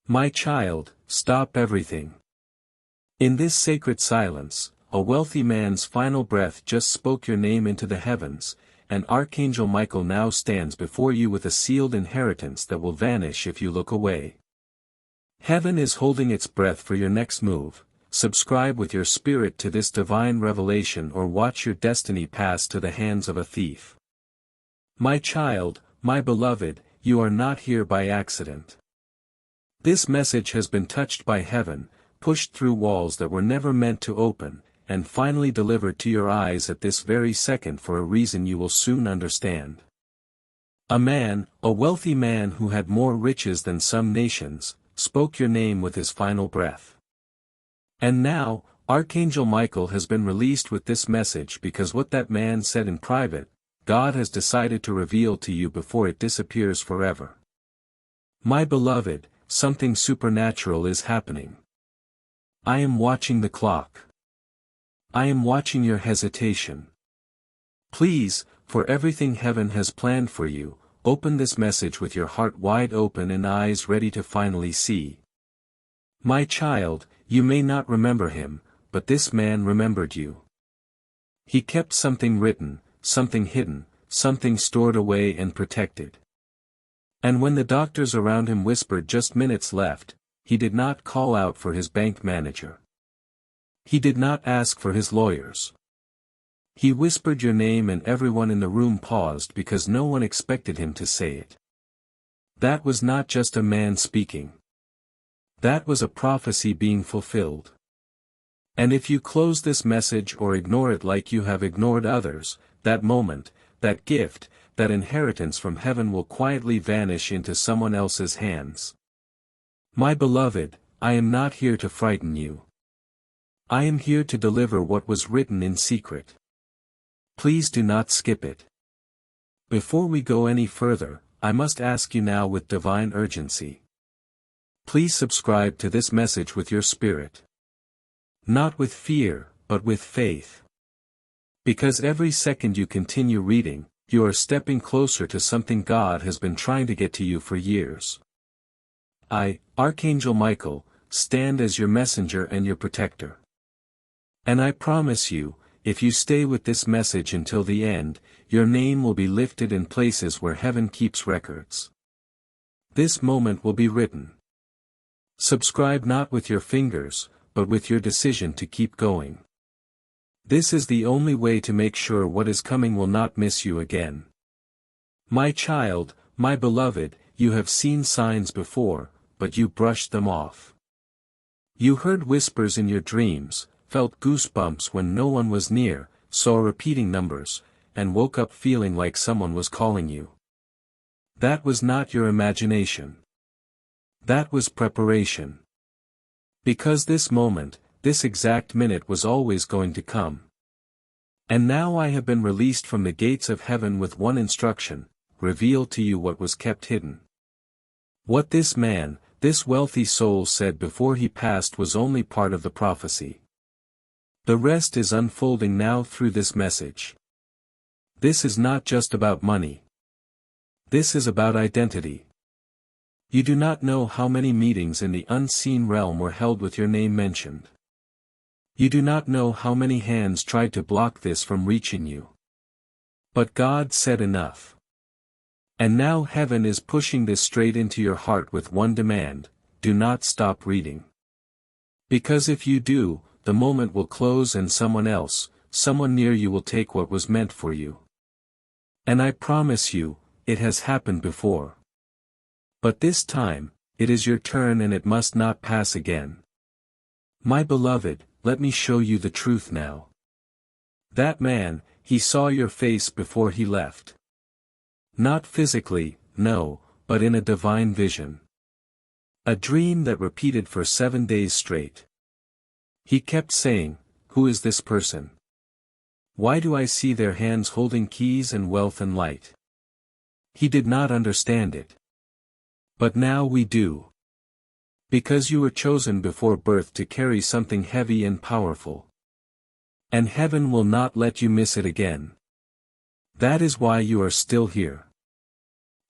My child, stop everything. In this sacred silence, a wealthy man's final breath just spoke your name into the heavens, and Archangel Michael now stands before you with a sealed inheritance that will vanish if you look away. Heaven is holding its breath for your next move. Subscribe with your spirit to this divine revelation or watch your destiny pass to the hands of a thief. My child, my beloved, you are not here by accident. This message has been touched by heaven, pushed through walls that were never meant to open, and finally delivered to your eyes at this very second for a reason you will soon understand. A wealthy man who had more riches than some nations, spoke your name with his final breath. And now, Archangel Michael has been released with this message because what that man said in private, God has decided to reveal to you before it disappears forever. My beloved, something supernatural is happening. I am watching the clock. I am watching your hesitation. Please, for everything heaven has planned for you, open this message with your heart wide open and eyes ready to finally see. My child, you may not remember him, but this man remembered you. He kept something written, something hidden, something stored away and protected. And when the doctors around him whispered just minutes left, he did not call out for his bank manager. He did not ask for his lawyers. He whispered your name and everyone in the room paused because no one expected him to say it. That was not just a man speaking. That was a prophecy being fulfilled. And if you close this message or ignore it like you have ignored others, that moment, that gift, that inheritance from heaven will quietly vanish into someone else's hands. My beloved, I am not here to frighten you. I am here to deliver what was written in secret. Please do not skip it. Before we go any further, I must ask you now with divine urgency. Please subscribe to this message with your spirit. Not with fear, but with faith. Because every second you continue reading, you are stepping closer to something God has been trying to get to you for years. I, Archangel Michael, stand as your messenger and your protector. And I promise you, if you stay with this message until the end, your name will be lifted in places where heaven keeps records. This moment will be written. Subscribe not with your fingers, but with your decision to keep going. This is the only way to make sure what is coming will not miss you again. My child, my beloved, you have seen signs before, but you brushed them off. You heard whispers in your dreams, felt goosebumps when no one was near, saw repeating numbers, and woke up feeling like someone was calling you. That was not your imagination. That was preparation. Because this moment, this exact minute was always going to come. And now I have been released from the gates of heaven with one instruction, reveal to you what was kept hidden. What this man, this wealthy soul said before he passed was only part of the prophecy. The rest is unfolding now through this message. This is not just about money. This is about identity. You do not know how many meetings in the unseen realm were held with your name mentioned. You do not know how many hands tried to block this from reaching you. But God said enough. And now heaven is pushing this straight into your heart with one demand: do not stop reading. Because if you do, the moment will close and someone else, someone near you will take what was meant for you. And I promise you, it has happened before. But this time, it is your turn and it must not pass again. My beloved, let me show you the truth now. That man, he saw your face before he left. Not physically, no, but in a divine vision. A dream that repeated for 7 days straight. He kept saying, who is this person? Why do I see their hands holding keys and wealth and light? He did not understand it. But now we do. Because you were chosen before birth to carry something heavy and powerful. And heaven will not let you miss it again. That is why you are still here.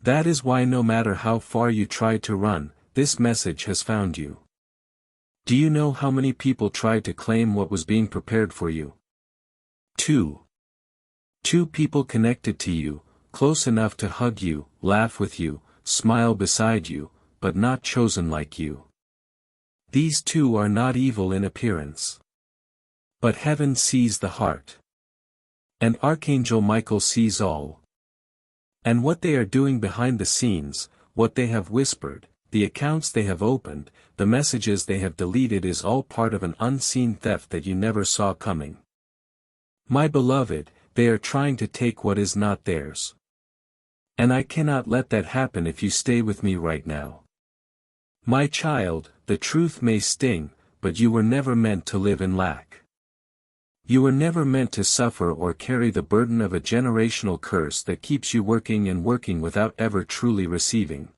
That is why no matter how far you try to run, this message has found you. Do you know how many people tried to claim what was being prepared for you? Two people connected to you, close enough to hug you, laugh with you, smile beside you, but not chosen like you. These two are not evil in appearance. But heaven sees the heart. And Archangel Michael sees all. And what they are doing behind the scenes, what they have whispered, the accounts they have opened, the messages they have deleted is all part of an unseen theft that you never saw coming. My beloved, they are trying to take what is not theirs. And I cannot let that happen if you stay with me right now. My child, the truth may sting, but you were never meant to live in lack. You were never meant to suffer or carry the burden of a generational curse that keeps you working and working without ever truly receiving.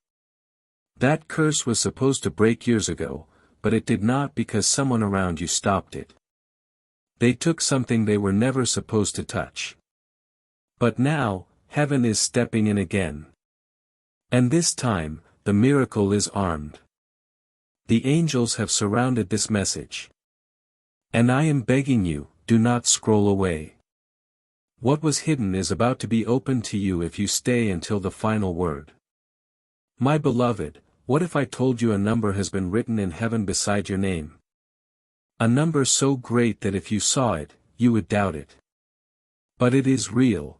That curse was supposed to break years ago, but it did not because someone around you stopped it. They took something they were never supposed to touch. But now, heaven is stepping in again. And this time, the miracle is armed. The angels have surrounded this message. And I am begging you, do not scroll away. What was hidden is about to be opened to you if you stay until the final word. My beloved, what if I told you a number has been written in heaven beside your name? A number so great that if you saw it, you would doubt it. But it is real.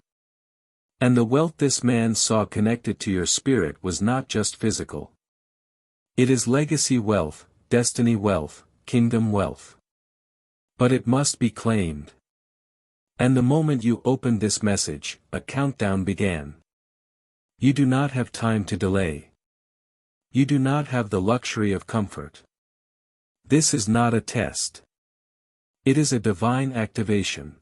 And the wealth this man saw connected to your spirit was not just physical. It is legacy wealth, destiny wealth, kingdom wealth. But it must be claimed. And the moment you opened this message, a countdown began. You do not have time to delay. You do not have the luxury of comfort. This is not a test. It is a divine activation.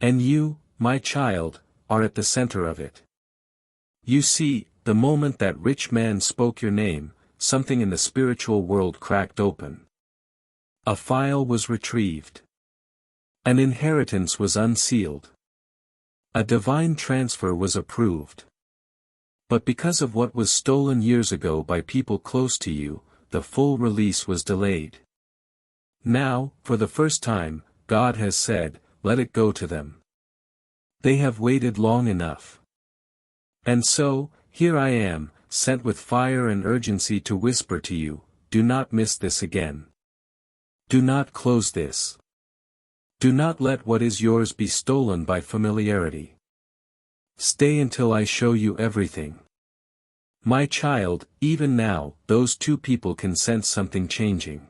And you, my child, are at the center of it. You see, the moment that rich man spoke your name, something in the spiritual world cracked open. A file was retrieved. An inheritance was unsealed. A divine transfer was approved. But because of what was stolen years ago by people close to you, the full release was delayed. Now, for the first time, God has said, let it go to them. They have waited long enough. And so, here I am, sent with fire and urgency to whisper to you, do not miss this again. Do not close this. Do not let what is yours be stolen by familiarity. Stay until I show you everything. My child, even now, those two people can sense something changing.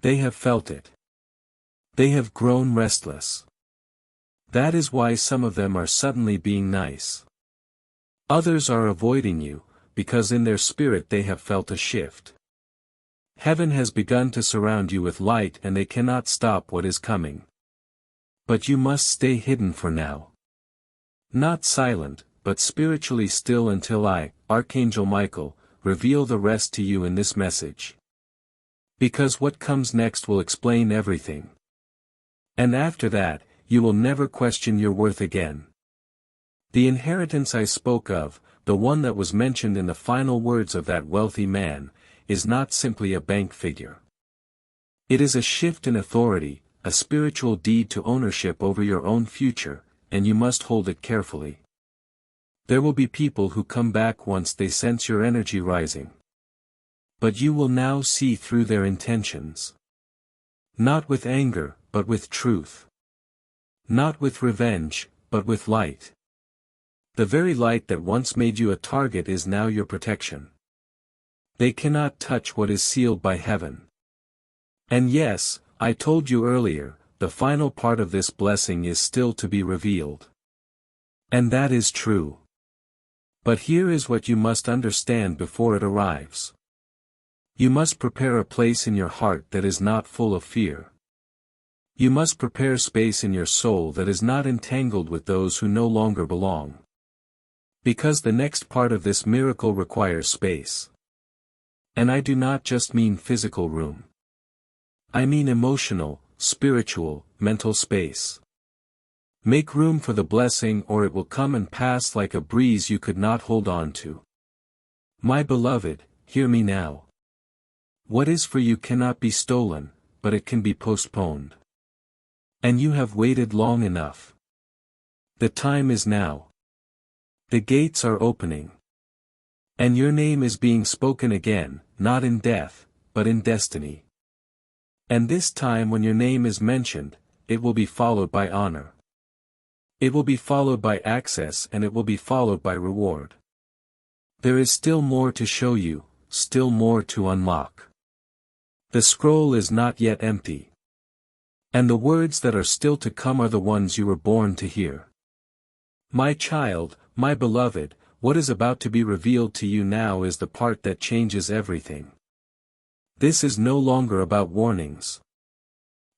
They have felt it. They have grown restless. That is why some of them are suddenly being nice. Others are avoiding you, because in their spirit they have felt a shift. Heaven has begun to surround you with light and they cannot stop what is coming. But you must stay hidden for now. Not silent, but spiritually still until I, Archangel Michael, reveal the rest to you in this message. Because what comes next will explain everything. And after that, you will never question your worth again. The inheritance I spoke of, the one that was mentioned in the final words of that wealthy man, is not simply a bank figure. It is a shift in authority, a spiritual deed to ownership over your own future, and you must hold it carefully. There will be people who come back once they sense your energy rising. But you will now see through their intentions. Not with anger, but with truth. Not with revenge, but with light. The very light that once made you a target is now your protection. They cannot touch what is sealed by heaven. And yes, I told you earlier, the final part of this blessing is still to be revealed. And that is true. But here is what you must understand before it arrives. You must prepare a place in your heart that is not full of fear. You must prepare space in your soul that is not entangled with those who no longer belong. Because the next part of this miracle requires space. And I do not just mean physical room. I mean emotional, spiritual, mental space. Make room for the blessing or it will come and pass like a breeze you could not hold on to. My beloved, hear me now. What is for you cannot be stolen, but it can be postponed. And you have waited long enough. The time is now. The gates are opening. And your name is being spoken again, not in death, but in destiny. And this time when your name is mentioned, it will be followed by honor. It will be followed by access, and it will be followed by reward. There is still more to show you, still more to unlock. The scroll is not yet empty. And the words that are still to come are the ones you were born to hear. My child, my beloved, what is about to be revealed to you now is the part that changes everything. This is no longer about warnings.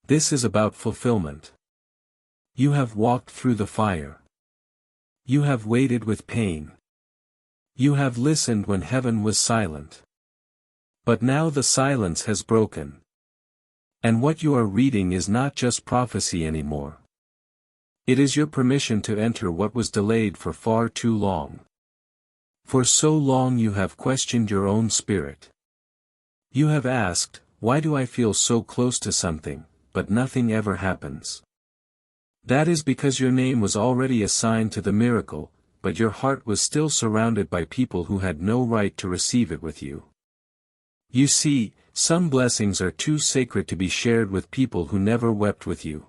This is about fulfillment. You have walked through the fire. You have waited with pain. You have listened when heaven was silent. But now the silence has broken. And what you are reading is not just prophecy anymore. It is your permission to enter what was delayed for far too long. For so long you have questioned your own spirit. You have asked, why do I feel so close to something, but nothing ever happens? That is because your name was already assigned to the miracle, but your heart was still surrounded by people who had no right to receive it with you. You see, some blessings are too sacred to be shared with people who never wept with you.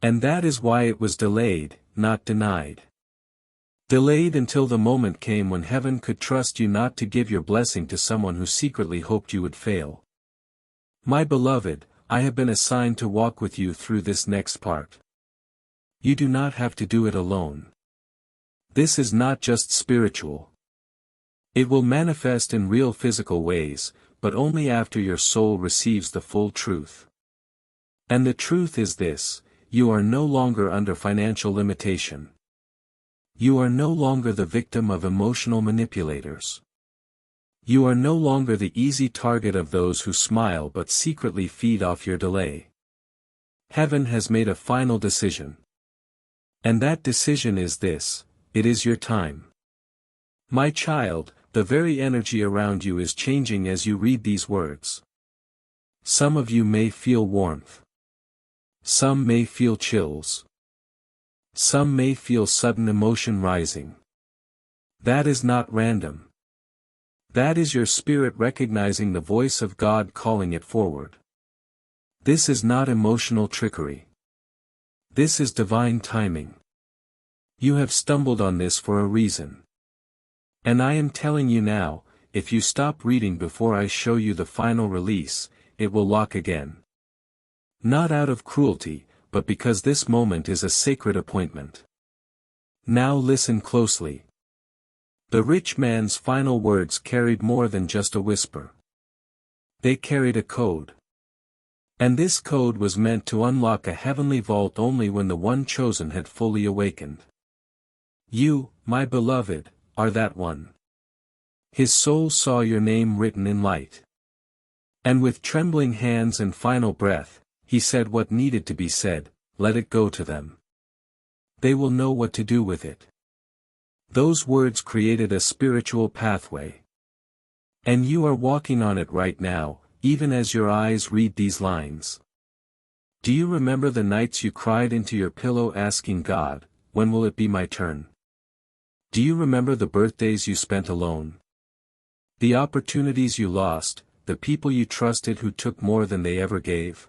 And that is why it was delayed, not denied. Delayed until the moment came when heaven could trust you not to give your blessing to someone who secretly hoped you would fail. My beloved, I have been assigned to walk with you through this next part. You do not have to do it alone. This is not just spiritual. It will manifest in real physical ways, but only after your soul receives the full truth. And the truth is this: you are no longer under financial limitation. You are no longer the victim of emotional manipulators. You are no longer the easy target of those who smile but secretly feed off your delay. Heaven has made a final decision. And that decision is this: it is your time. My child, the very energy around you is changing as you read these words. Some of you may feel warmth. Some may feel chills. Some may feel sudden emotion rising. That is not random. That is your spirit recognizing the voice of God calling it forward. This is not emotional trickery. This is divine timing. You have stumbled on this for a reason. And I am telling you now, if you stop reading before I show you the final release, it will lock again. Not out of cruelty, but because this moment is a sacred appointment. Now listen closely. The rich man's final words carried more than just a whisper. They carried a code. And this code was meant to unlock a heavenly vault only when the one chosen had fully awakened. You, my beloved, are that one. His soul saw your name written in light. And with trembling hands and final breath, he said what needed to be said: let it go to them. They will know what to do with it. Those words created a spiritual pathway. And you are walking on it right now, even as your eyes read these lines. Do you remember the nights you cried into your pillow asking God, when will it be my turn? Do you remember the birthdays you spent alone? The opportunities you lost, the people you trusted who took more than they ever gave?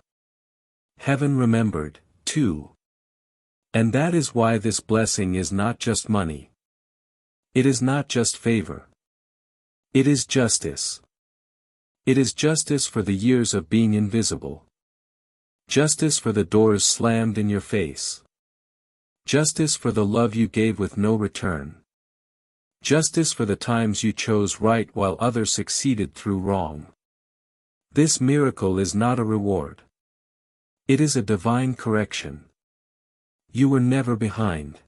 Heaven remembered, too. And that is why this blessing is not just money. It is not just favor. It is justice. It is justice for the years of being invisible. Justice for the doors slammed in your face. Justice for the love you gave with no return. Justice for the times you chose right while others succeeded through wrong. This miracle is not a reward. It is a divine correction. You were never behind.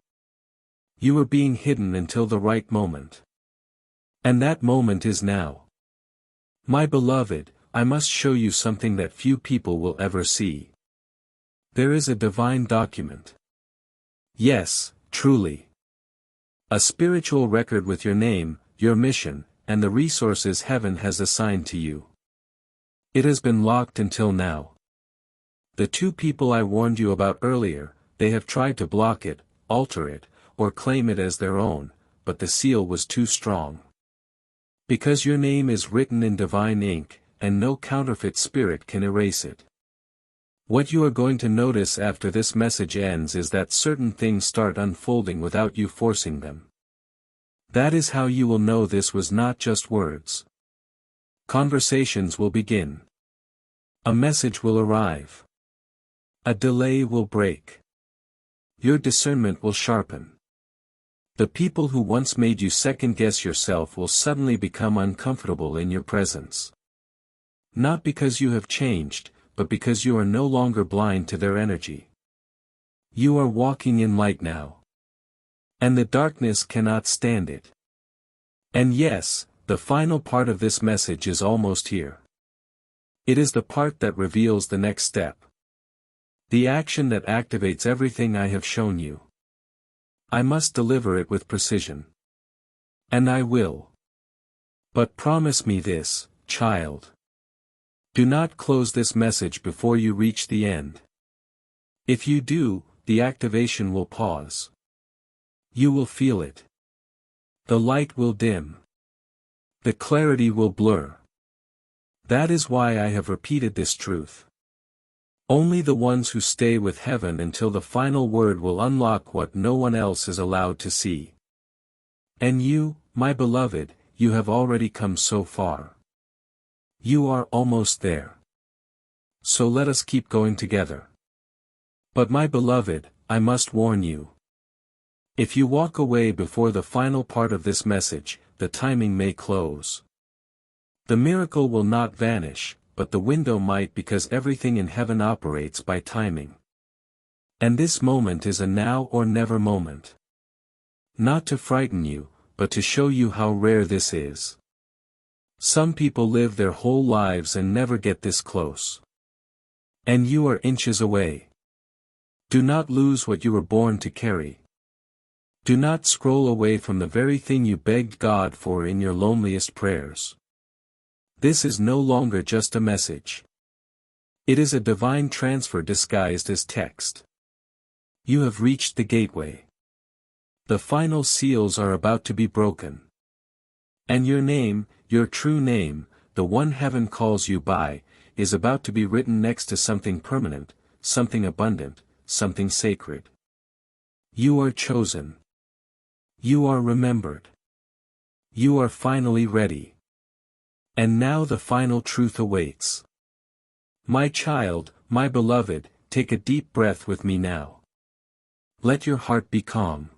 You were being hidden until the right moment. And that moment is now. My beloved, I must show you something that few people will ever see. There is a divine document. Yes, truly. A spiritual record with your name, your mission, and the resources heaven has assigned to you. It has been locked until now. The two people I warned you about earlier, they have tried to block it, alter it, or claim it as their own, but the seal was too strong. Because your name is written in divine ink, and no counterfeit spirit can erase it. What you are going to notice after this message ends is that certain things start unfolding without you forcing them. That is how you will know this was not just words. Conversations will begin. A message will arrive. A delay will break. Your discernment will sharpen. The people who once made you second-guess yourself will suddenly become uncomfortable in your presence. Not because you have changed, but because you are no longer blind to their energy. You are walking in light now. And the darkness cannot stand it. And yes, the final part of this message is almost here. It is the part that reveals the next step. The action that activates everything I have shown you. I must deliver it with precision. And I will. But promise me this, child. Do not close this message before you reach the end. If you do, the activation will pause. You will feel it. The light will dim. The clarity will blur. That is why I have repeated this truth. Only the ones who stay with heaven until the final word will unlock what no one else is allowed to see. And you, my beloved, you have already come so far. You are almost there. So let us keep going together. But my beloved, I must warn you. If you walk away before the final part of this message, the timing may close. The miracle will not vanish, but the window might, because everything in heaven operates by timing. And this moment is a now or never moment. Not to frighten you, but to show you how rare this is. Some people live their whole lives and never get this close. And you are inches away. Do not lose what you were born to carry. Do not scroll away from the very thing you begged God for in your loneliest prayers. This is no longer just a message. It is a divine transfer disguised as text. You have reached the gateway. The final seals are about to be broken. And your name, your true name, the one heaven calls you by, is about to be written next to something permanent, something abundant, something sacred. You are chosen. You are remembered. You are finally ready. And now the final truth awaits. My child, my beloved, take a deep breath with me now. Let your heart be calm.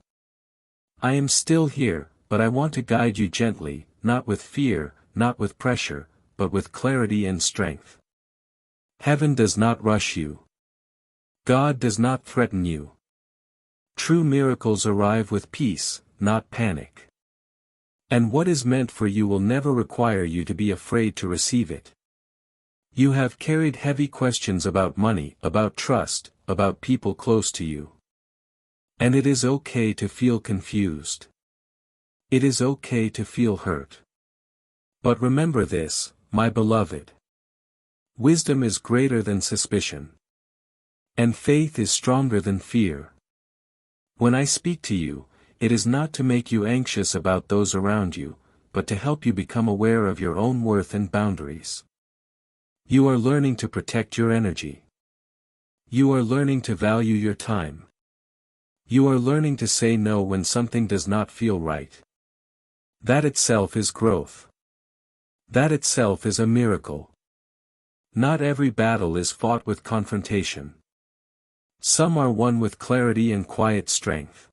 I am still here, but I want to guide you gently, not with fear, not with pressure, but with clarity and strength. Heaven does not rush you. God does not threaten you. True miracles arrive with peace, not panic. And what is meant for you will never require you to be afraid to receive it. You have carried heavy questions about money, about trust, about people close to you. And it is okay to feel confused. It is okay to feel hurt. But remember this, my beloved. Wisdom is greater than suspicion. And faith is stronger than fear. When I speak to you, it is not to make you anxious about those around you, but to help you become aware of your own worth and boundaries. You are learning to protect your energy. You are learning to value your time. You are learning to say no when something does not feel right. That itself is growth. That itself is a miracle. Not every battle is fought with confrontation. Some are won with clarity and quiet strength.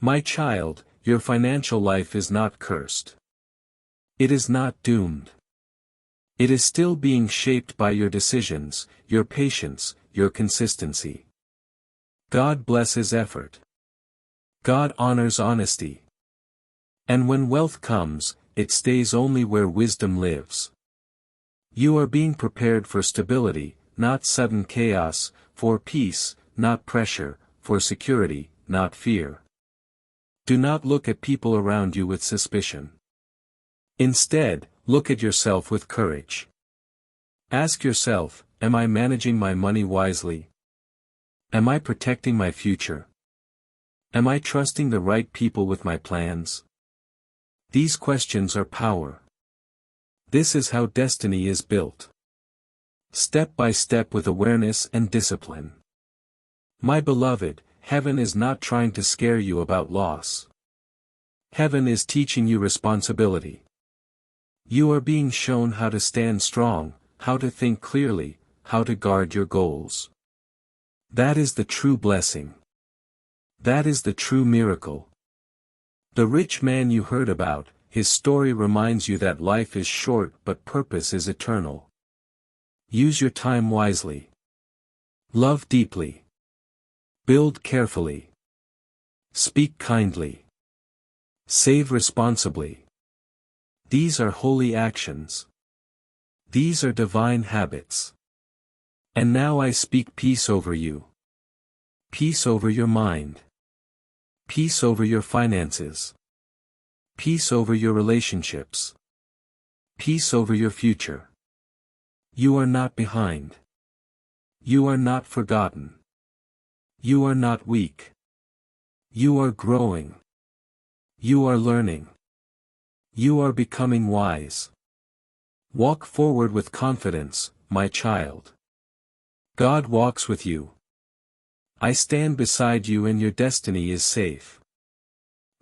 My child, your financial life is not cursed. It is not doomed. It is still being shaped by your decisions, your patience, your consistency. God blesses effort. God honors honesty. And when wealth comes, it stays only where wisdom lives. You are being prepared for stability, not sudden chaos, for peace, not pressure, for security, not fear. Do not look at people around you with suspicion. Instead, look at yourself with courage. Ask yourself, am I managing my money wisely? Am I protecting my future? Am I trusting the right people with my plans? These questions are power. This is how destiny is built. Step by step with awareness and discipline. My beloved, heaven is not trying to scare you about loss. Heaven is teaching you responsibility. You are being shown how to stand strong, how to think clearly, how to guard your goals. That is the true blessing. That is the true miracle. The rich man you heard about, his story reminds you that life is short but purpose is eternal. Use your time wisely. Love deeply. Build carefully. Speak kindly. Save responsibly. These are holy actions. These are divine habits. And now I speak peace over you. Peace over your mind. Peace over your finances. Peace over your relationships. Peace over your future. You are not behind. You are not forgotten. You are not weak. You are growing. You are learning. You are becoming wise. Walk forward with confidence, my child. God walks with you. I stand beside you and your destiny is safe.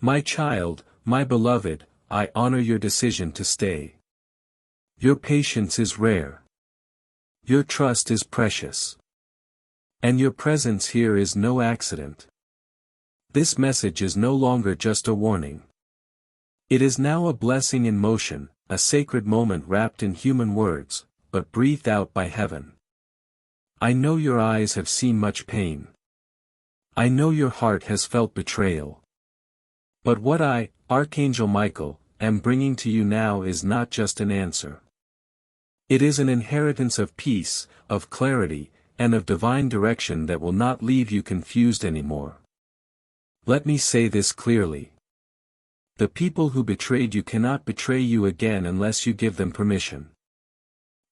My child, my beloved, I honor your decision to stay. Your patience is rare. Your trust is precious. And your presence here is no accident. This message is no longer just a warning. It is now a blessing in motion, a sacred moment wrapped in human words, but breathed out by heaven. I know your eyes have seen much pain. I know your heart has felt betrayal. But what I, Archangel Michael, am bringing to you now is not just an answer. It is an inheritance of peace, of clarity, and of divine direction that will not leave you confused anymore. Let me say this clearly. The people who betrayed you cannot betray you again unless you give them permission.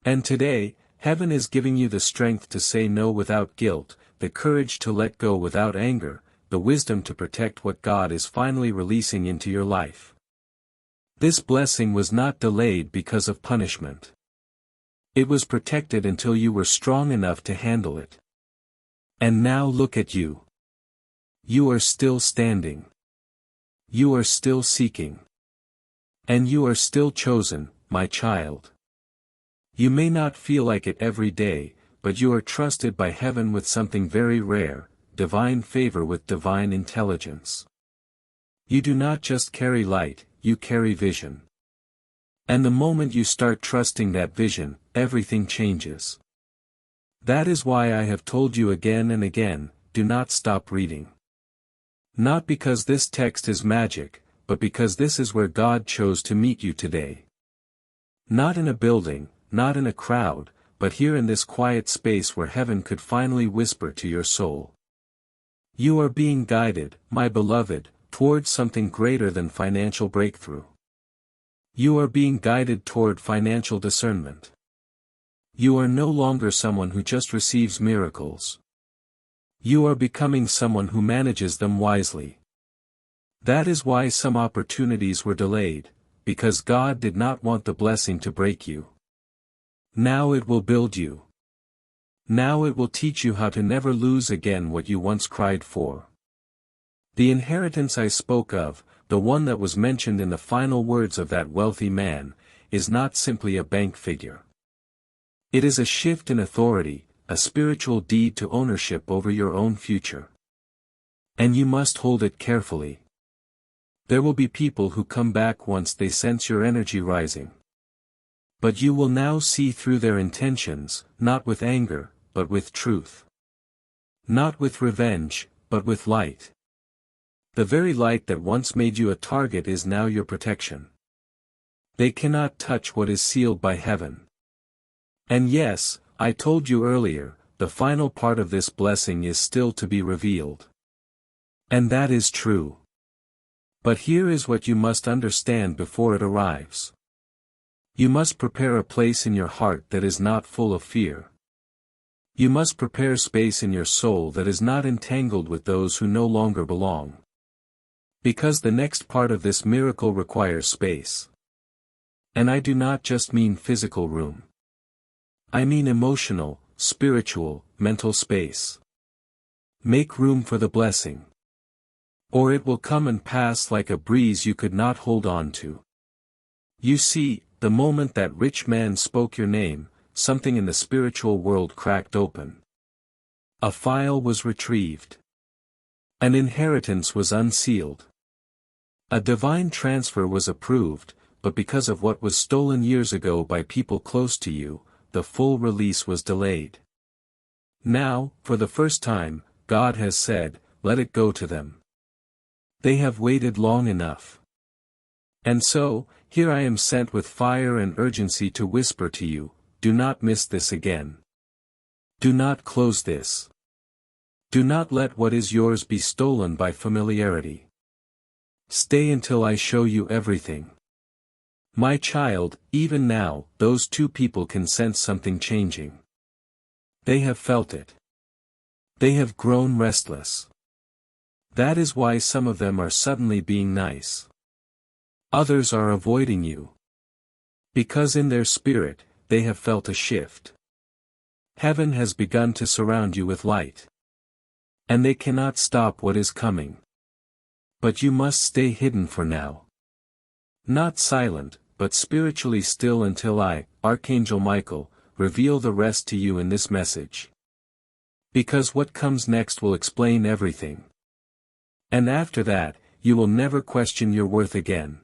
And today, heaven is giving you the strength to say no without guilt, the courage to let go without anger, the wisdom to protect what God is finally releasing into your life. This blessing was not delayed because of punishment. It was protected until you were strong enough to handle it. And now look at you. You are still standing. You are still seeking. And you are still chosen, my child. You may not feel like it every day, but you are trusted by heaven with something very rare, divine favor with divine intelligence. You do not just carry light, you carry vision. And the moment you start trusting that vision, everything changes. That is why I have told you again and again, do not stop reading. Not because this text is magic, but because this is where God chose to meet you today. Not in a building, not in a crowd, but here in this quiet space where heaven could finally whisper to your soul. You are being guided, my beloved, towards something greater than financial breakthrough. You are being guided toward financial discernment. You are no longer someone who just receives miracles. You are becoming someone who manages them wisely. That is why some opportunities were delayed, because God did not want the blessing to break you. Now it will build you. Now it will teach you how to never lose again what you once cried for. The inheritance I spoke of, the one that was mentioned in the final words of that wealthy man, is not simply a bank figure. It is a shift in authority, a spiritual deed to ownership over your own future. And you must hold it carefully. There will be people who come back once they sense your energy rising. But you will now see through their intentions, not with anger, but with truth. Not with revenge, but with light. The very light that once made you a target is now your protection. They cannot touch what is sealed by heaven. And yes, I told you earlier, the final part of this blessing is still to be revealed. And that is true. But here is what you must understand before it arrives. You must prepare a place in your heart that is not full of fear. You must prepare space in your soul that is not entangled with those who no longer belong. Because the next part of this miracle requires space. And I do not just mean physical room. I mean emotional, spiritual, mental space. Make room for the blessing. Or it will come and pass like a breeze you could not hold on to. You see, the moment that rich man spoke your name, something in the spiritual world cracked open. A file was retrieved. An inheritance was unsealed. A divine transfer was approved, but because of what was stolen years ago by people close to you, the full release was delayed. Now, for the first time, God has said, let it go to them. They have waited long enough. And so, here I am sent with fire and urgency to whisper to you, do not miss this again. Do not close this. Do not let what is yours be stolen by familiarity. Stay until I show you everything. My child, even now, those two people can sense something changing. They have felt it. They have grown restless. That is why some of them are suddenly being nice. Others are avoiding you. Because in their spirit, they have felt a shift. Heaven has begun to surround you with light. And they cannot stop what is coming. But you must stay hidden for now. Not silent, but spiritually still until I, Archangel Michael, reveal the rest to you in this message. Because what comes next will explain everything. And after that, you will never question your worth again.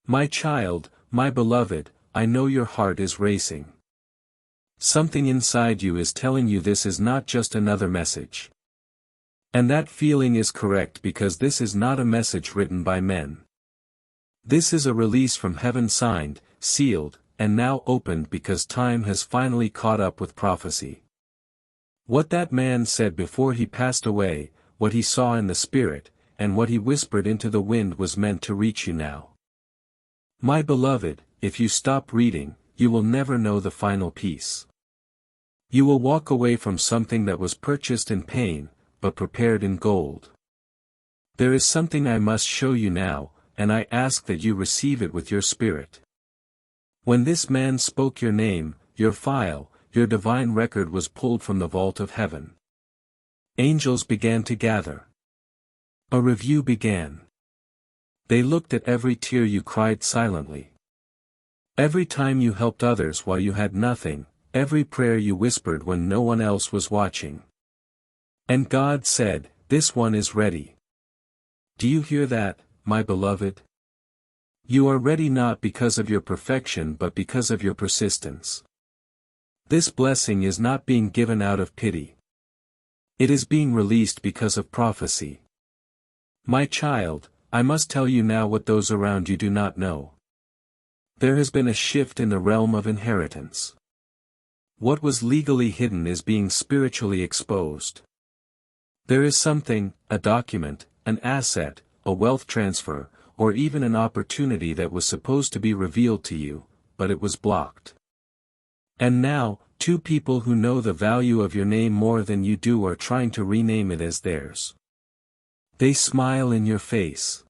My child, my beloved, I know your heart is racing. Something inside you is telling you this is not just another message. And that feeling is correct because this is not a message written by men. This is a release from heaven signed, sealed, and now opened because time has finally caught up with prophecy. What that man said before he passed away, what he saw in the spirit, and what he whispered into the wind was meant to reach you now. My beloved, if you stop reading, you will never know the final piece. You will walk away from something that was purchased in pain, but prepared in gold. There is something I must show you now, and I ask that you receive it with your spirit. When this man spoke your name, your file, your divine record was pulled from the vault of heaven. Angels began to gather. A review began. They looked at every tear you cried silently. Every time you helped others while you had nothing, every prayer you whispered when no one else was watching. And God said, this one is ready. Do you hear that, my beloved? You are ready not because of your perfection but because of your persistence. This blessing is not being given out of pity. It is being released because of prophecy. My child, I must tell you now what those around you do not know. There has been a shift in the realm of inheritance. What was legally hidden is being spiritually exposed. There is something, a document, an asset, a wealth transfer, or even an opportunity that was supposed to be revealed to you, but it was blocked. And now, two people who know the value of your name more than you do are trying to rename it as theirs. They smile in your face.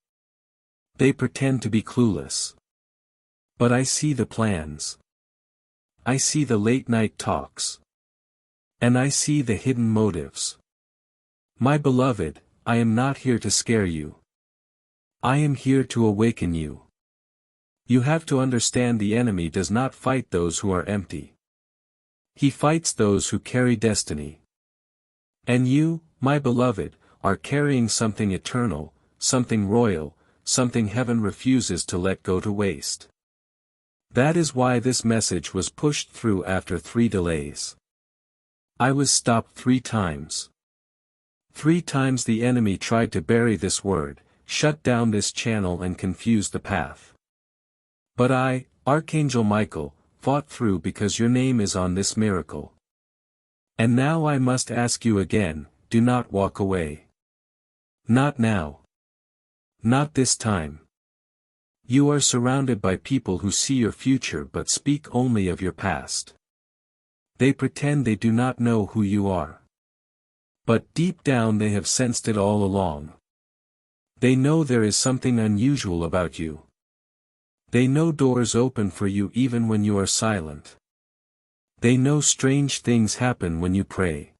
They pretend to be clueless. But I see the plans. I see the late-night talks. And I see the hidden motives. My beloved, I am not here to scare you. I am here to awaken you. You have to understand the enemy does not fight those who are empty. He fights those who carry destiny. And you, my beloved, are carrying something eternal, something royal, something heaven refuses to let go to waste. That is why this message was pushed through after 3 delays. I was stopped 3 times. 3 times the enemy tried to bury this word, shut down this channel and confuse the path. But I, Archangel Michael, fought through because your name is on this miracle. And now I must ask you again, do not walk away. Not now. Not this time. You are surrounded by people who see your future but speak only of your past. They pretend they do not know who you are. But deep down they have sensed it all along. They know there is something unusual about you. They know doors open for you even when you are silent. They know strange things happen when you pray.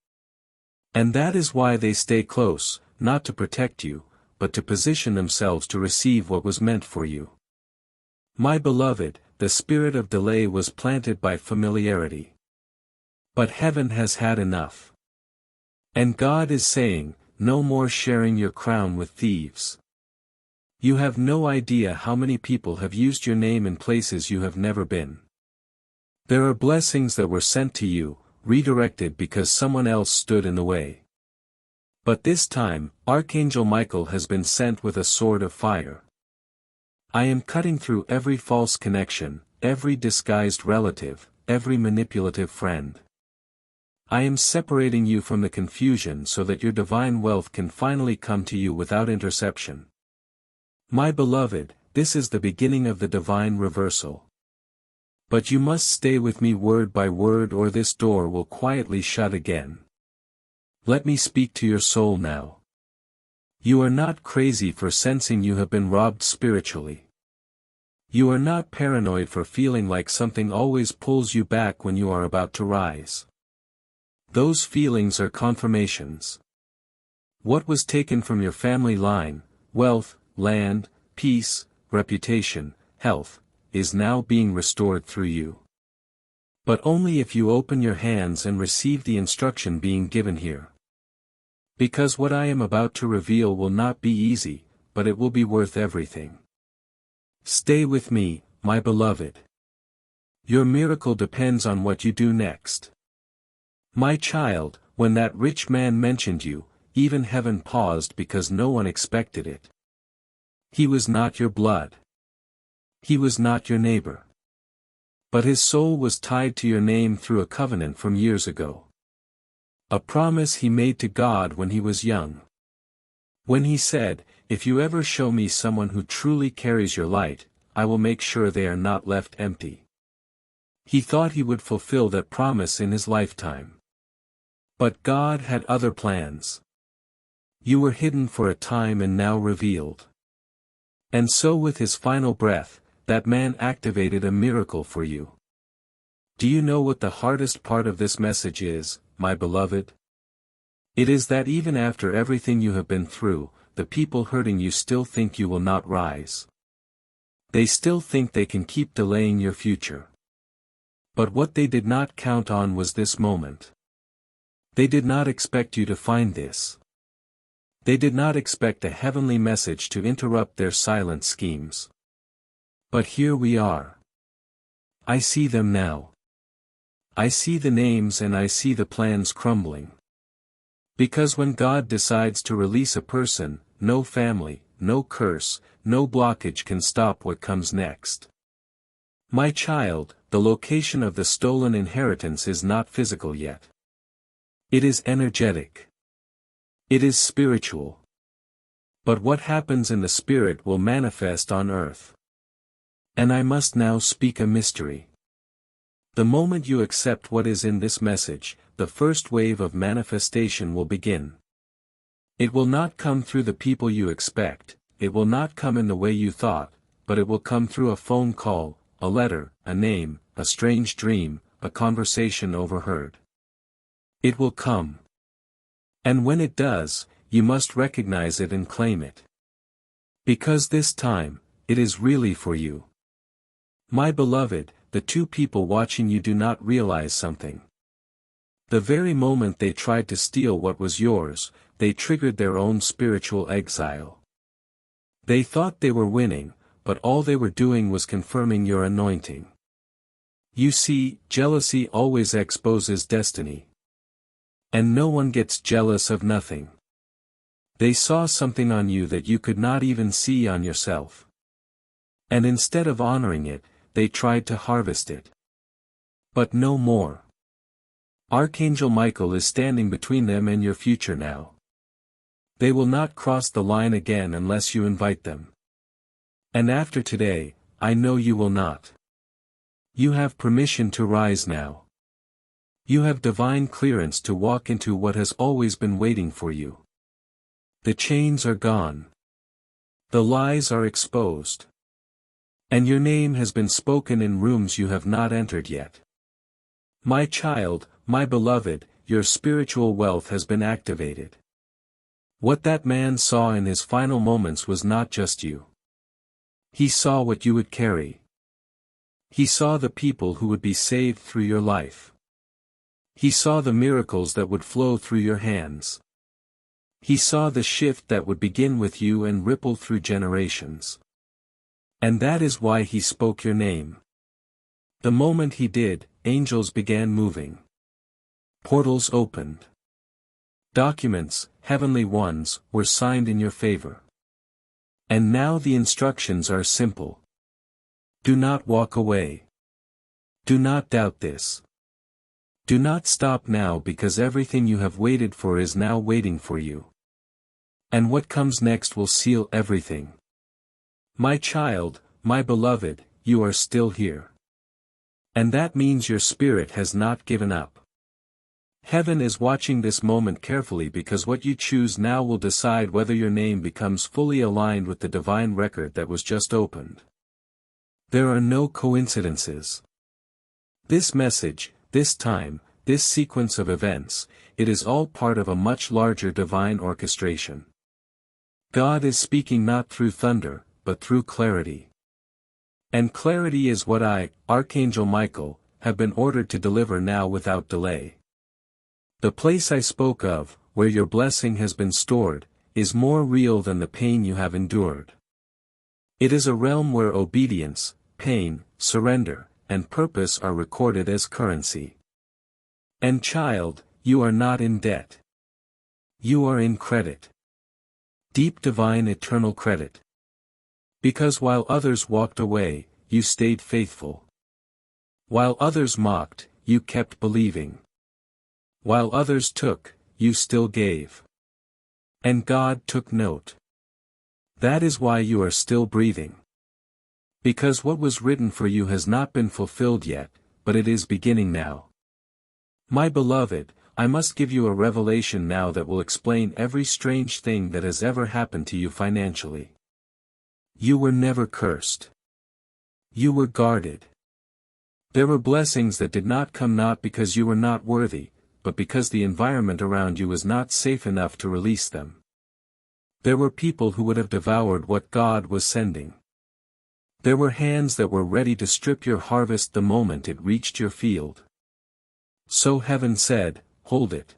And that is why they stay close, not to protect you, but to position themselves to receive what was meant for you. My beloved, the spirit of delay was planted by familiarity. But heaven has had enough. And God is saying, no more sharing your crown with thieves. You have no idea how many people have used your name in places you have never been. There are blessings that were sent to you, redirected because someone else stood in the way. But this time, Archangel Michael has been sent with a sword of fire. I am cutting through every false connection, every disguised relative, every manipulative friend. I am separating you from the confusion so that your divine wealth can finally come to you without interception. My beloved, this is the beginning of the divine reversal. But you must stay with me word by word or this door will quietly shut again. Let me speak to your soul now. You are not crazy for sensing you have been robbed spiritually. You are not paranoid for feeling like something always pulls you back when you are about to rise. Those feelings are confirmations. What was taken from your family line, wealth, land, peace, reputation, health, is now being restored through you. But only if you open your hands and receive the instruction being given here. Because what I am about to reveal will not be easy, but it will be worth everything. Stay with me, my beloved. Your miracle depends on what you do next. My child, when that rich man mentioned you, even heaven paused because no one expected it. He was not your blood. He was not your neighbor. But his soul was tied to your name through a covenant from years ago. A promise he made to God when he was young. When he said, if you ever show me someone who truly carries your light, I will make sure they are not left empty. He thought he would fulfill that promise in his lifetime. But God had other plans. You were hidden for a time and now revealed. And so with his final breath, that man activated a miracle for you. Do you know what the hardest part of this message is, my beloved? It is that even after everything you have been through, the people hurting you still think you will not rise. They still think they can keep delaying your future. But what they did not count on was this moment. They did not expect you to find this. They did not expect a heavenly message to interrupt their silent schemes. But here we are. I see them now. I see the names and I see the plans crumbling. Because when God decides to release a person, no family, no curse, no blockage can stop what comes next. My child, the location of the stolen inheritance is not physical yet. It is energetic. It is spiritual. But what happens in the spirit will manifest on earth. And I must now speak a mystery. The moment you accept what is in this message, the first wave of manifestation will begin. It will not come through the people you expect, it will not come in the way you thought, but it will come through a phone call, a letter, a name, a strange dream, a conversation overheard. It will come. And when it does, you must recognize it and claim it. Because this time, it is really for you. My beloved, the two people watching you do not realize something. The very moment they tried to steal what was yours, they triggered their own spiritual exile. They thought they were winning, but all they were doing was confirming your anointing. You see, jealousy always exposes destiny. And no one gets jealous of nothing. They saw something on you that you could not even see on yourself. And instead of honoring it, they tried to harvest it. But no more. Archangel Michael is standing between them and your future now. They will not cross the line again unless you invite them. And after today, I know you will not. You have permission to rise now. You have divine clearance to walk into what has always been waiting for you. The chains are gone. The lies are exposed. And your name has been spoken in rooms you have not entered yet. My child, my beloved, your spiritual wealth has been activated. What that man saw in his final moments was not just you. He saw what you would carry. He saw the people who would be saved through your life. He saw the miracles that would flow through your hands. He saw the shift that would begin with you and ripple through generations. And that is why he spoke your name. The moment he did, angels began moving. Portals opened. Documents, heavenly ones, were signed in your favor. And now the instructions are simple. Do not walk away. Do not doubt this. Do not stop now because everything you have waited for is now waiting for you. And what comes next will seal everything. My child, my beloved, you are still here. And that means your spirit has not given up. Heaven is watching this moment carefully because what you choose now will decide whether your name becomes fully aligned with the divine record that was just opened. There are no coincidences. This message, this time, this sequence of events, it is all part of a much larger divine orchestration. God is speaking not through thunder, but through clarity. And clarity is what I, Archangel Michael, have been ordered to deliver now without delay. The place I spoke of, where your blessing has been stored, is more real than the pain you have endured. It is a realm where obedience, pain, surrender, and purpose are recorded as currency. And child, you are not in debt. You are in credit. Deep divine eternal credit. Because while others walked away, you stayed faithful. While others mocked, you kept believing. While others took, you still gave. And God took note. That is why you are still breathing. Because what was written for you has not been fulfilled yet, but it is beginning now. My beloved, I must give you a revelation now that will explain every strange thing that has ever happened to you financially. You were never cursed. You were guarded. There were blessings that did not come not because you were not worthy, but because the environment around you was not safe enough to release them. There were people who would have devoured what God was sending. There were hands that were ready to strip your harvest the moment it reached your field. So heaven said, hold it.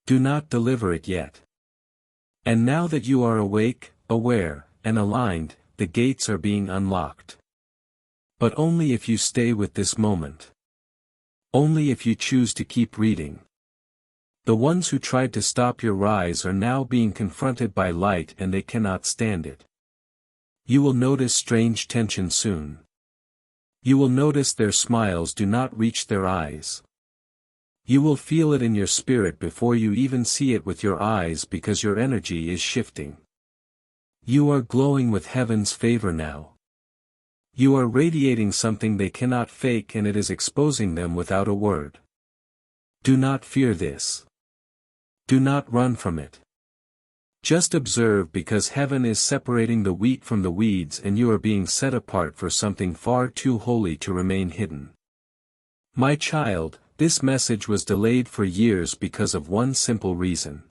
Do not deliver it yet. And now that you are awake, aware, and aligned, the gates are being unlocked. But only if you stay with this moment. Only if you choose to keep reading. The ones who tried to stop your rise are now being confronted by light and they cannot stand it. You will notice strange tension soon. You will notice their smiles do not reach their eyes. You will feel it in your spirit before you even see it with your eyes because your energy is shifting. You are glowing with heaven's favor now. You are radiating something they cannot fake and it is exposing them without a word. Do not fear this. Do not run from it. Just observe because heaven is separating the wheat from the weeds and you are being set apart for something far too holy to remain hidden. My child, this message was delayed for years because of one simple reason.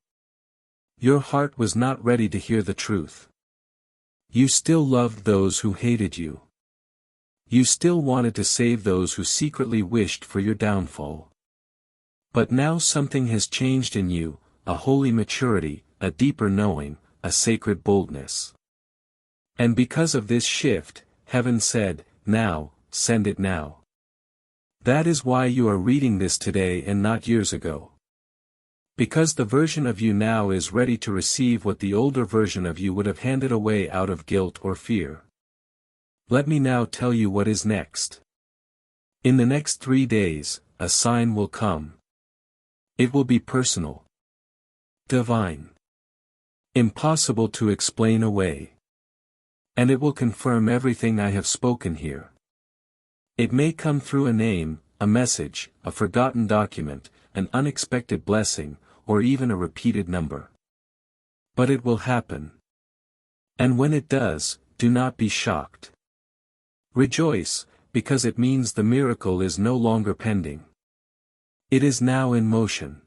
Your heart was not ready to hear the truth. You still loved those who hated you. You still wanted to save those who secretly wished for your downfall. But now something has changed in you, a holy maturity, a deeper knowing, a sacred boldness. And because of this shift, heaven said, now, send it now. That is why you are reading this today and not years ago. Because the version of you now is ready to receive what the older version of you would have handed away out of guilt or fear. Let me now tell you what is next. In the next 3 days, a sign will come. It will be personal. Divine. Impossible to explain away. And it will confirm everything I have spoken here. It may come through a name, a message, a forgotten document, an unexpected blessing, or even a repeated number. But it will happen. And when it does, do not be shocked. Rejoice, because it means the miracle is no longer pending. It is now in motion.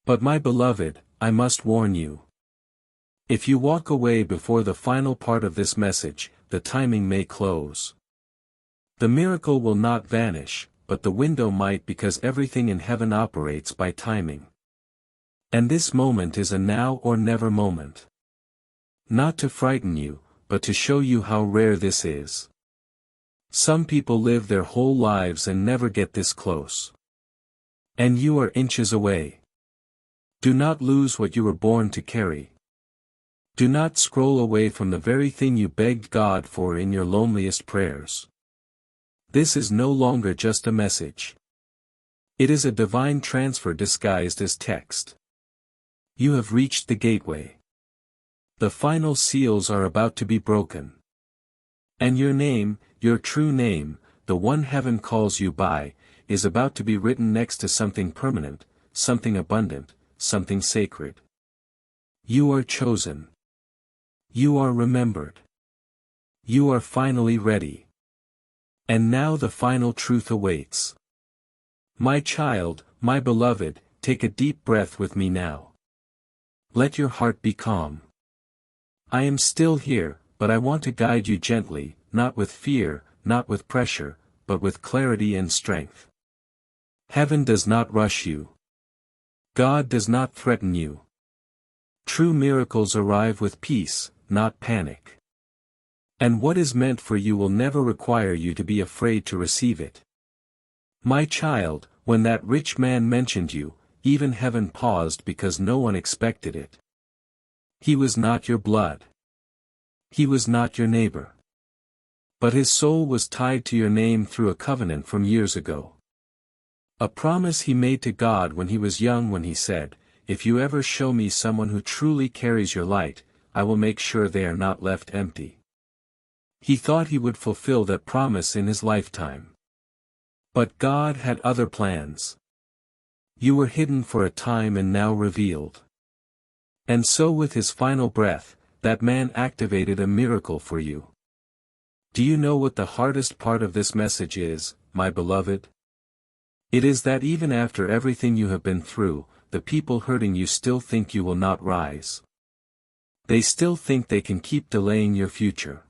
But my beloved, I must warn you. If you walk away before the final part of this message, the timing may close. The miracle will not vanish, but the window might, because everything in heaven operates by timing. And this moment is a now or never moment. Not to frighten you, but to show you how rare this is. Some people live their whole lives and never get this close. And you are inches away. Do not lose what you were born to carry. Do not scroll away from the very thing you begged God for in your loneliest prayers. This is no longer just a message. It is a divine transfer disguised as text. You have reached the gateway. The final seals are about to be broken. And your name, your true name, the one heaven calls you by, is about to be written next to something permanent, something abundant, something sacred. You are chosen. You are remembered. You are finally ready. And now the final truth awaits. My child, my beloved, take a deep breath with me now. Let your heart be calm. I am still here, but I want to guide you gently, not with fear, not with pressure, but with clarity and strength. Heaven does not rush you. God does not threaten you. True miracles arrive with peace, not panic. And what is meant for you will never require you to be afraid to receive it. My child, when that rich man mentioned you, even heaven paused because no one expected it. He was not your blood. He was not your neighbor. But his soul was tied to your name through a covenant from years ago. A promise he made to God when he was young, when he said, "If you ever show me someone who truly carries your light, I will make sure they are not left empty." He thought he would fulfill that promise in his lifetime. But God had other plans. You were hidden for a time and now revealed. And so with his final breath, that man activated a miracle for you. Do you know what the hardest part of this message is, my beloved? It is that even after everything you have been through, the people hurting you still think you will not rise. They still think they can keep delaying your future.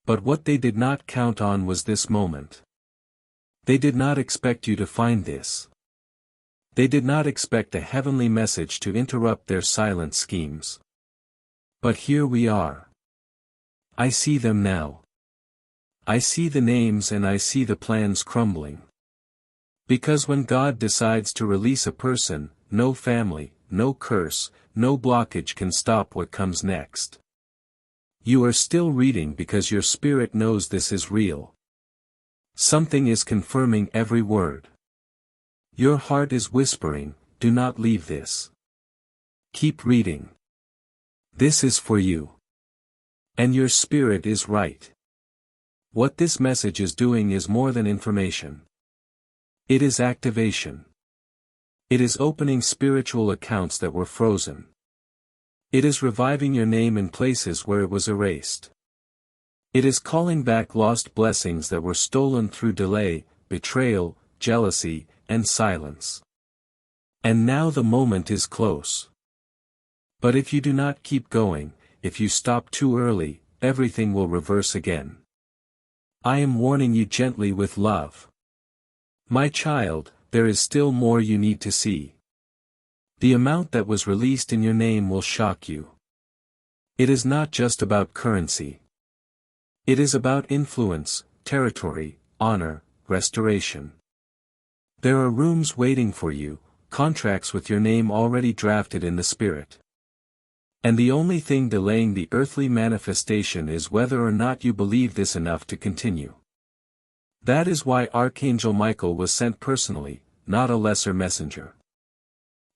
But what they did not count on was this moment. They did not expect you to find this. They did not expect a heavenly message to interrupt their silent schemes. But here we are. I see them now. I see the names and I see the plans crumbling. Because when God decides to release a person, no family, no curse, no blockage can stop what comes next. You are still reading because your spirit knows this is real. Something is confirming every word. Your heart is whispering, do not leave this. Keep reading. This is for you. And your spirit is right. What this message is doing is more than information. It is activation. It is opening spiritual accounts that were frozen. It is reviving your name in places where it was erased. It is calling back lost blessings that were stolen through delay, betrayal, jealousy, and silence. And now the moment is close. But if you do not keep going, if you stop too early, everything will reverse again. I am warning you gently with love. My child, there is still more you need to see. The amount that was released in your name will shock you. It is not just about currency. It is about influence, territory, honor, restoration. There are rooms waiting for you, contracts with your name already drafted in the spirit. And the only thing delaying the earthly manifestation is whether or not you believe this enough to continue. That is why Archangel Michael was sent personally, not a lesser messenger.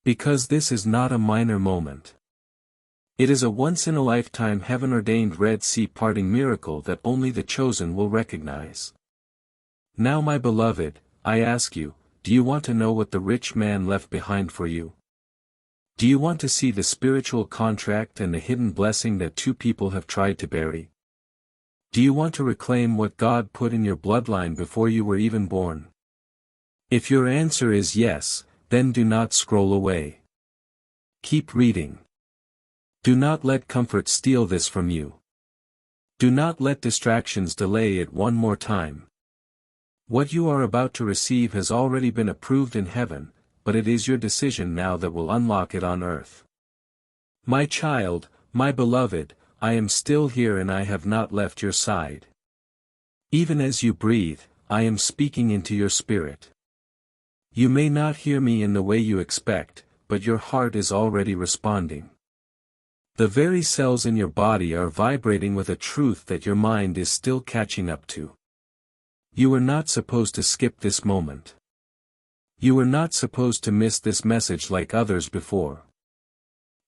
Because this is not a minor moment. It is a once-in-a-lifetime heaven-ordained Red Sea parting miracle that only the chosen will recognize. Now my beloved, I ask you, do you want to know what the rich man left behind for you? Do you want to see the spiritual contract and the hidden blessing that two people have tried to bury? Do you want to reclaim what God put in your bloodline before you were even born? If your answer is yes, then do not scroll away. Keep reading. Do not let comfort steal this from you. Do not let distractions delay it one more time. What you are about to receive has already been approved in heaven, but it is your decision now that will unlock it on earth. My child, my beloved, I am still here and I have not left your side. Even as you breathe, I am speaking into your spirit. You may not hear me in the way you expect, but your heart is already responding. The very cells in your body are vibrating with a truth that your mind is still catching up to. You are not supposed to skip this moment. You are not supposed to miss this message like others before.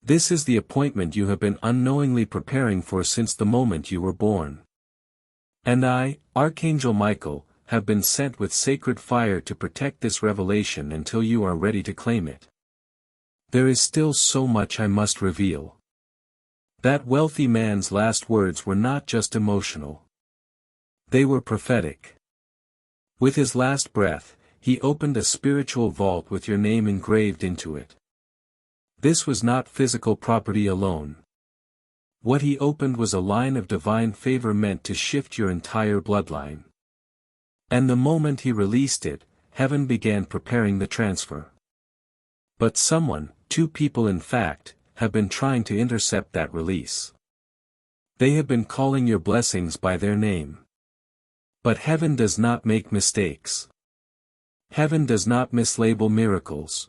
This is the appointment you have been unknowingly preparing for since the moment you were born. And I, Archangel Michael, have been sent with sacred fire to protect this revelation until you are ready to claim it. There is still so much I must reveal. That wealthy man's last words were not just emotional. They were prophetic. With his last breath, he opened a spiritual vault with your name engraved into it. This was not physical property alone. What he opened was a line of divine favor meant to shift your entire bloodline. And the moment he released it, heaven began preparing the transfer. But someone, two people in fact, have been trying to intercept that release. They have been calling your blessings by their name. But heaven does not make mistakes. Heaven does not mislabel miracles.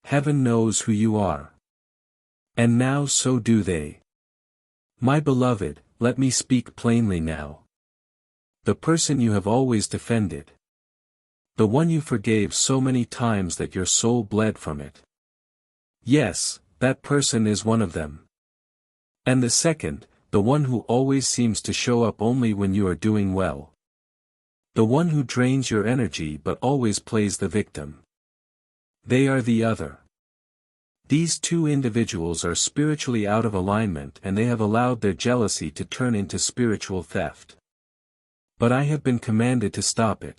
Heaven knows who you are. And now so do they. My beloved, let me speak plainly now. The person you have always defended. The one you forgave so many times that your soul bled from it. Yes, that person is one of them. And the second, the one who always seems to show up only when you are doing well. The one who drains your energy but always plays the victim. They are the other. These two individuals are spiritually out of alignment and they have allowed their jealousy to turn into spiritual theft. But I have been commanded to stop it.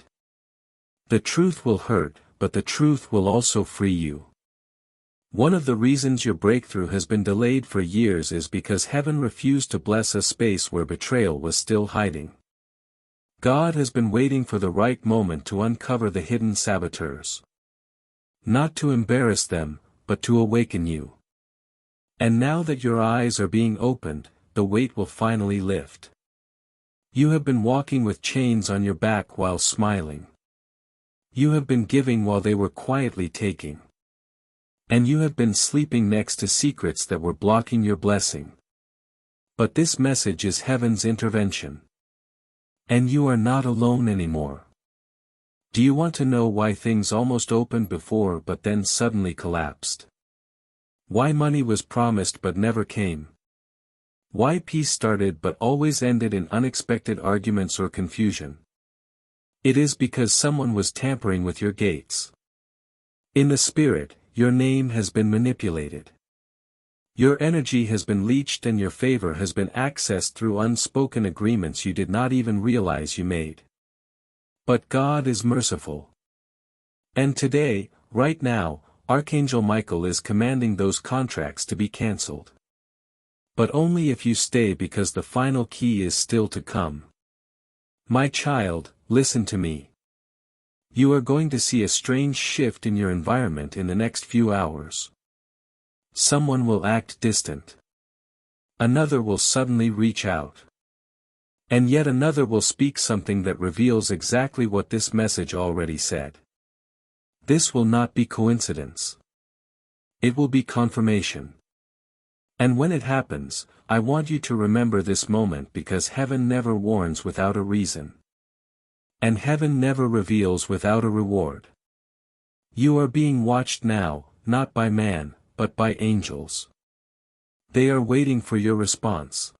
The truth will hurt, but the truth will also free you. One of the reasons your breakthrough has been delayed for years is because heaven refused to bless a space where betrayal was still hiding. God has been waiting for the right moment to uncover the hidden saboteurs. Not to embarrass them, but to awaken you. And now that your eyes are being opened, the weight will finally lift. You have been walking with chains on your back while smiling. You have been giving while they were quietly taking. And you have been sleeping next to secrets that were blocking your blessing. But this message is heaven's intervention. And you are not alone anymore. Do you want to know why things almost opened before but then suddenly collapsed? Why money was promised but never came? Why peace started but always ended in unexpected arguments or confusion? It is because someone was tampering with your gates. In the spirit, your name has been manipulated. Your energy has been leached and your favor has been accessed through unspoken agreements you did not even realize you made. But God is merciful. And today, right now, Archangel Michael is commanding those contracts to be cancelled. But only if you stay because the final key is still to come. My child, listen to me. You are going to see a strange shift in your environment in the next few hours. Someone will act distant. Another will suddenly reach out. And yet another will speak something that reveals exactly what this message already said. This will not be coincidence. It will be confirmation. And when it happens, I want you to remember this moment because heaven never warns without a reason. And heaven never reveals without a reward. You are being watched now, not by man, but by angels. They are waiting for your response.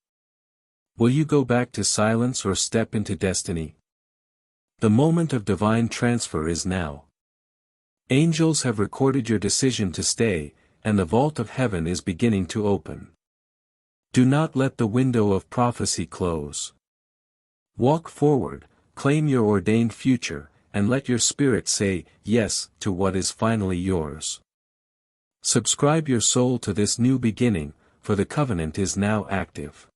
Will you go back to silence or step into destiny? The moment of divine transfer is now. Angels have recorded your decision to stay, and the vault of heaven is beginning to open. Do not let the window of prophecy close. Walk forward, claim your ordained future, and let your spirit say yes to what is finally yours. Subscribe your soul to this new beginning, for the covenant is now active.